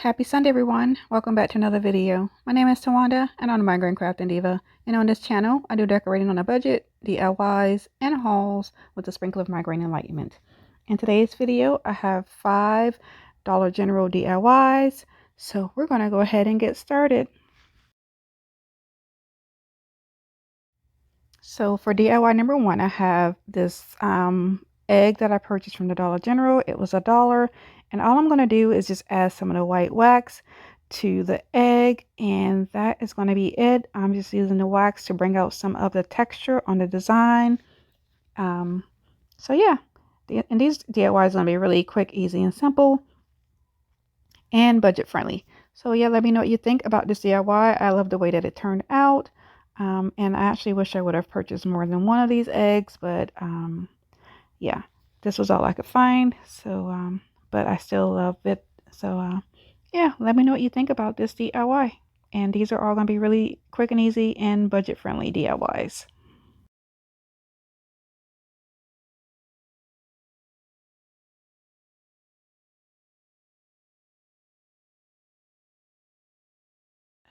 Happy Sunday, everyone. Welcome back to another video. My name is Tawanda, and I'm a Migraine Crafting Diva. And on this channel, I do decorating on a budget, DIYs, and hauls with a sprinkle of migraine enlightenment. In today's video, I have 5 Dollar General DIYs. So we're going to go ahead and get started. So for DIY number 1, I have this egg that I purchased from the Dollar General. It was $1, and all I'm going to do is just add some of the white wax to the egg, and that is going to be it. I'm just using the wax to bring out some of the texture on the design. So yeah, and these DIYs are going to be really quick, easy, and simple, and budget friendly. So yeah, let me know what you think about this DIY. I love the way that it turned out. And I actually wish I would have purchased more than one of these eggs, but yeah, this was all I could find. So, but I still love it. So, yeah, let me know what you think about this DIY. And these are all going to be really quick and easy and budget friendly DIYs.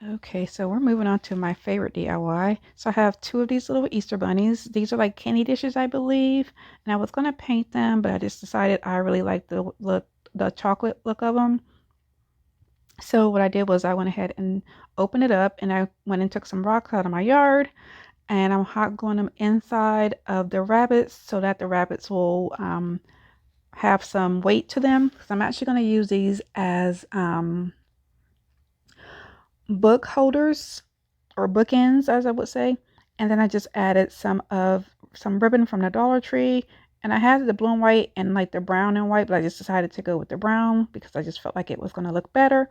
Okay, so we're moving on to my favorite DIY. So I have 2 of these little Easter bunnies. These are like candy dishes, I believe. And I was going to paint them, but I just decided I really like the look, the chocolate look of them. So what I did was I went ahead and opened it up, and I went and took some rocks out of my yard, and I'm hot gluing them inside of the rabbits so that the rabbits will have some weight to them. Because I'm actually going to use these as book holders, or bookends, as I would say. And then I just added some ribbon from the Dollar Tree, and I had the blue and white and like the brown and white, but I just decided to go with the brown because I just felt like it was going to look better.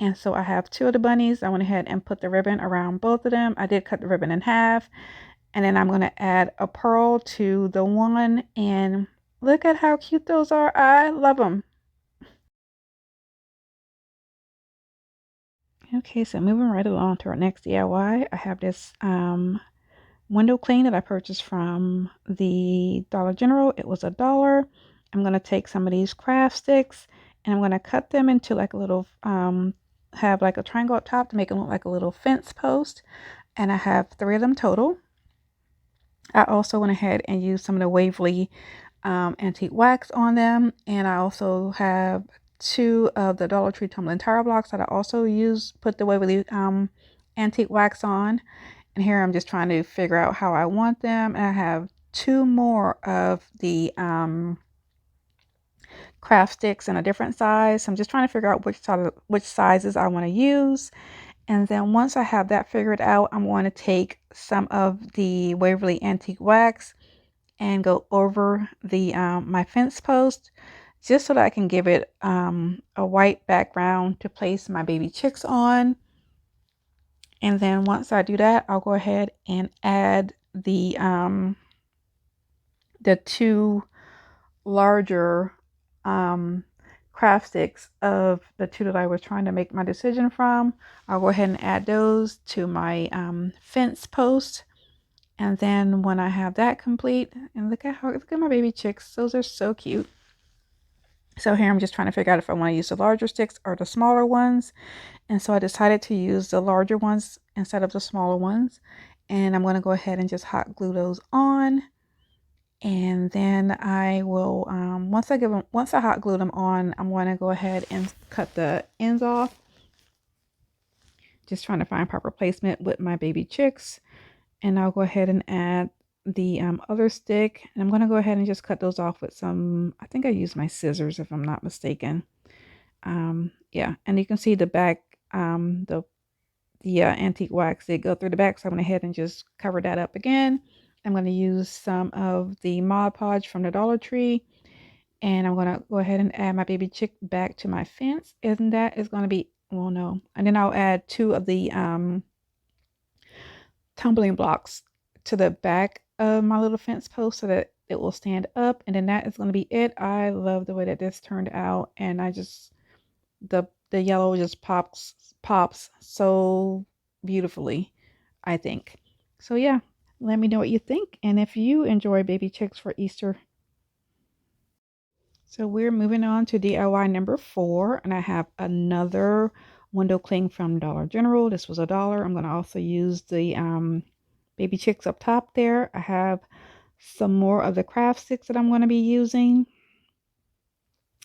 And so I have 2 of the bunnies. I went ahead and put the ribbon around both of them. I did cut the ribbon in half, and then I'm going to add a pearl to the one, and look at how cute those are. I love them. Okay, so moving right along to our next DIY, I have this window clean that I purchased from the Dollar General. It was $1. I'm going to take some of these craft sticks, and I'm going to cut them into like a little, have like a triangle up top to make them look like a little fence post. And I have 3 of them total. I also went ahead and used some of the Waverly antique wax on them. And I also have 2 of the Dollar Tree tumbling tire blocks that I also put the Waverly antique wax on. And here I'm just trying to figure out how I want them. And I have 2 more of the craft sticks in a different size. So I'm just trying to figure out which sizes I want to use. And then once I have that figured out, I'm going to take some of the Waverly antique wax and go over the my fence post, just so that I can give it a white background to place my baby chicks on. And then once I do that, I'll go ahead and add the 2 larger craft sticks of the 2 that I was trying to make my decision from. I'll go ahead and add those to my fence post. And then when I have that complete, and look at my baby chicks. Those are so cute. So here I'm just trying to figure out if I want to use the larger sticks or the smaller ones. And so I decided to use the larger ones instead of the smaller ones. And I'm going to go ahead and just hot glue those on. And then I will, once I hot glue them on, I'm going to go ahead and cut the ends off. Just trying to find proper placement with my baby chicks. And I'll go ahead and add the other stick. And I'm going to go ahead and just cut those off with some, I think I used my scissors if I'm not mistaken. Yeah, and you can see the back, the antique wax did go through the back. So I went ahead and just covered that up again. I'm going to use some of the Mod Podge from the Dollar Tree. And I'm going to go ahead and add my baby chick back to my fence. And that is going to be, well, no. And then I'll add 2 of the tumbling blocks to the back of my little fence post so that it will stand up. And then that is going to be it. I love the way that this turned out. And I just, the yellow just pops so beautifully, I think. So yeah, let me know what you think, and if you enjoy baby chicks for Easter. So we're moving on to DIY number 4, and I have another window cling from Dollar General. This was $1. I'm going to also use the baby chicks up top there. I have some more of the craft sticks that I'm going to be using.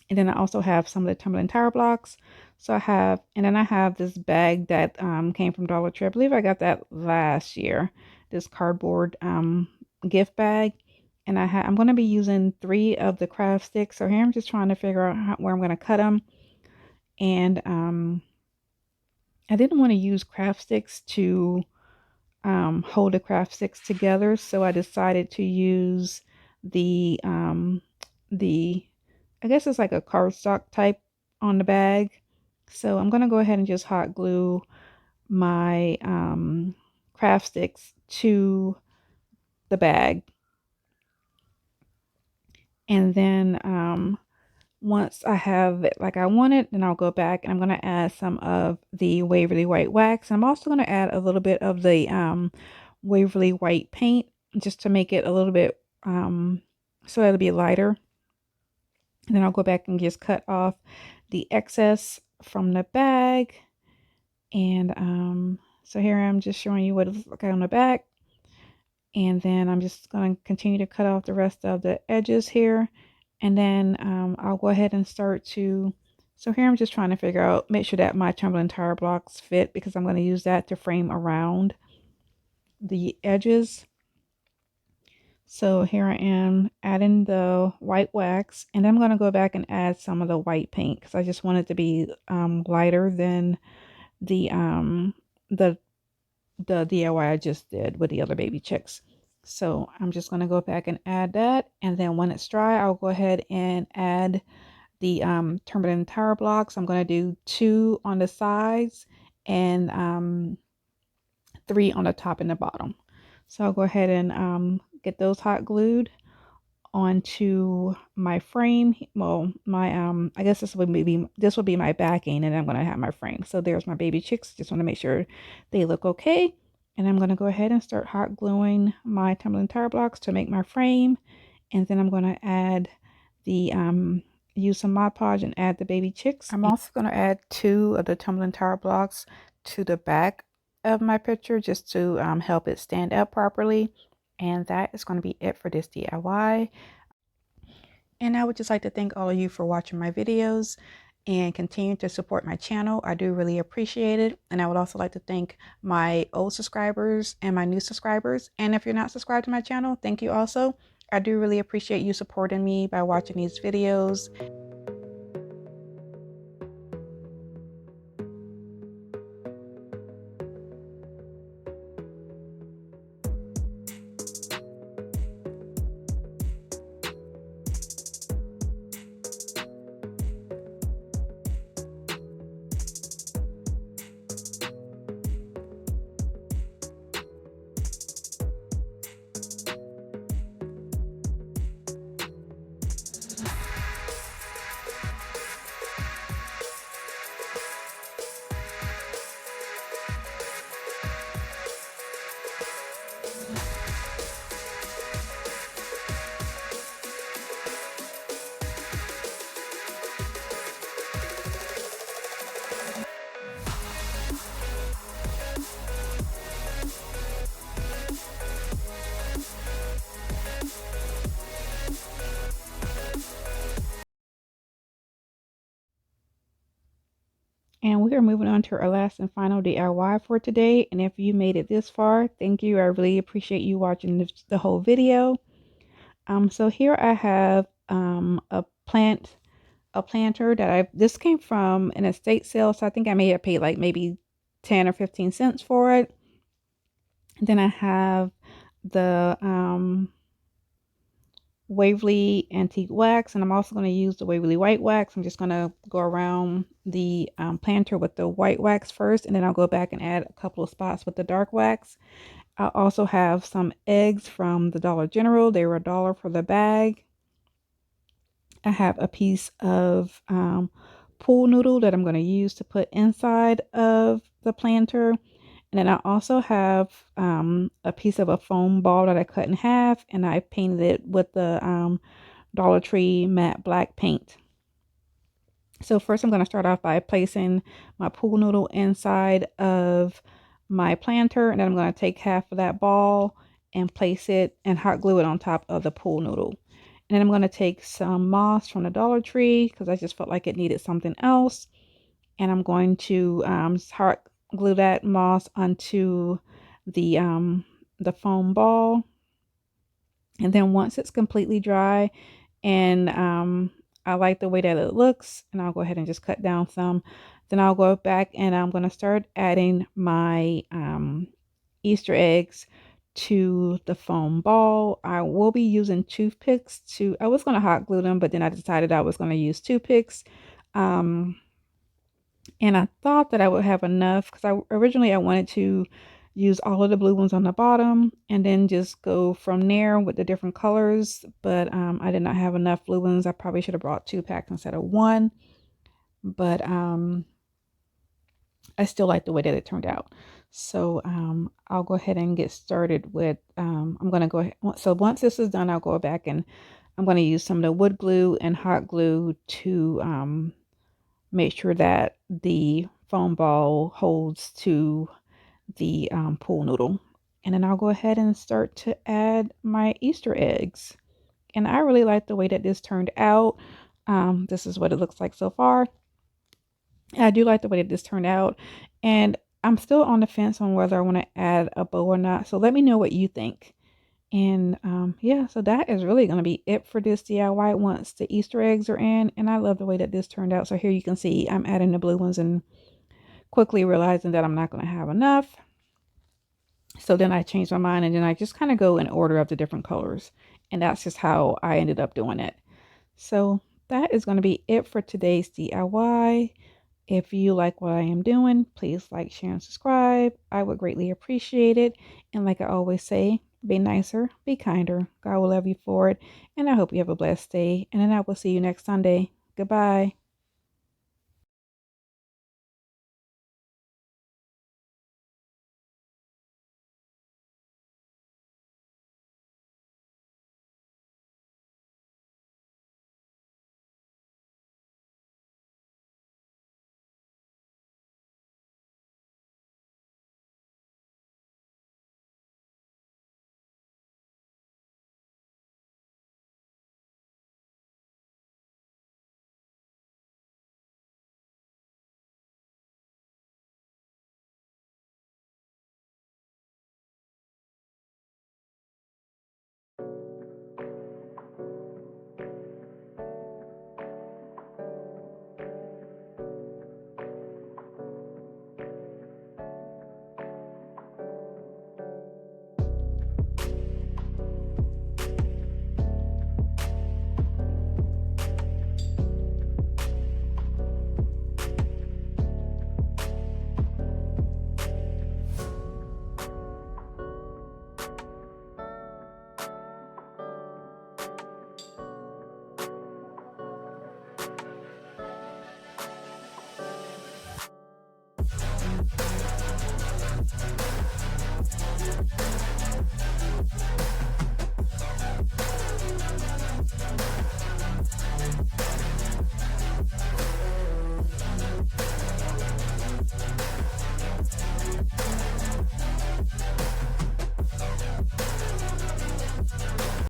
And then I also have some of the tumbling tire blocks. So I have, and then I have this bag that came from Dollar Tree. I believe I got that last year. This cardboard gift bag. And I'm going to be using 3 of the craft sticks. So here I'm just trying to figure out where I'm going to cut them. And I didn't want to use craft sticks to hold the craft sticks together. So I decided to use the I guess it's like a cardstock type on the bag. So I'm going to go ahead and just hot glue my craft sticks to the bag. And then once I have it like I want it, then I'll go back and I'm going to add some of the Waverly White wax. I'm also going to add a little bit of the Waverly White paint just to make it a little bit so it'll be lighter. And then I'll go back and just cut off the excess from the bag. And so here I'm just showing you what it looks like on the back. And then I'm just going to continue to cut off the rest of the edges here. And then I'll go ahead and start to, so here I'm just trying to figure out, make sure that my tumbling tire blocks fit because I'm going to use that to frame around the edges. So here I am adding the white wax, and I'm going to go back and add some of the white paint because I just want it to be lighter than the the DIY I just did with the other baby chicks. So I'm just going to go back and add that, and then when it's dry, I'll go ahead and add the tumbling tire blocks. I'm going to do 2 on the sides and 3 on the top and the bottom. So I'll go ahead and get those hot glued onto my frame. Well, my I guess this will be my backing, and I'm going to have my frame. So there's my baby chicks. Just want to make sure they look okay. And I'm going to go ahead and start hot gluing my tumbling tire blocks to make my frame. And then I'm going to add the use some Mod Podge and add the baby chicks. I'm also going to add 2 of the tumbling tire blocks to the back of my picture just to help it stand up properly. And that is going to be it for this DIY. And I would just like to thank all of you for watching my videos and continue to support my channel. I do really appreciate it. And I would also like to thank my old subscribers and my new subscribers. And if you're not subscribed to my channel, thank you also. I do really appreciate you supporting me by watching these videos. And we are moving on to our last and final DIY for today. And if you made it this far, thank you. I really appreciate you watching the whole video. So here I have a planter that this came from an estate sale. So I think I may have paid like maybe 10 or 15 cents for it. Then I have the Waverly Antique Wax, and I'm also going to use the Waverly White Wax. I'm just going to go around the planter with the white wax first, and then I'll go back and add a couple of spots with the dark wax. I also have some eggs from the Dollar General. They were $1 for the bag. I have a piece of pool noodle that I'm going to use to put inside of the planter. And then I also have a piece of a foam ball that I cut in half, and I painted it with the Dollar Tree matte black paint. So first I'm going to start off by placing my pool noodle inside of my planter, and then I'm going to take half of that ball and place it and hot glue it on top of the pool noodle. And then I'm going to take some moss from the Dollar Tree because I just felt like it needed something else. And I'm going to hot glue that moss onto the foam ball. And then once it's completely dry, and I like the way that it looks, and I'll go ahead and just cut down some. Then I'll go back and I'm going to start adding my Easter eggs to the foam ball. I will be using toothpicks I was going to hot glue them, but then I decided I was going to use toothpicks. Um, and I thought that I would have enough because I wanted to use all of the blue ones on the bottom and then just go from there with the different colors, but I did not have enough blue ones. I probably should have brought 2 packs instead of one, but I still like the way that it turned out. So I'll go ahead and get started with I'm going to go ahead. So once this is done, I'll go back and I'm going to use some of the wood glue and hot glue to make sure that the foam ball holds to the pool noodle. And then I'll go ahead and start to add my Easter eggs. And I really like the way that this turned out. This is what it looks like so far. I do like the way that this turned out. And I'm still on the fence on whether I want to add a bow or not. So let me know what you think. And yeah, so that is really going to be it for this DIY once the Easter eggs are in. And I love the way that this turned out. So here you can see I'm adding the blue ones and quickly realizing that I'm not going to have enough. So then I changed my mind and then I just kind of go in order of the different colors. And that's just how I ended up doing it. So that is going to be it for today's DIY. If you like what I am doing, please like, share, and subscribe. I would greatly appreciate it. And like I always say, be nicer, be kinder. God will love you for it. And I hope you have a blessed day. And then I will see you next Sunday. Goodbye.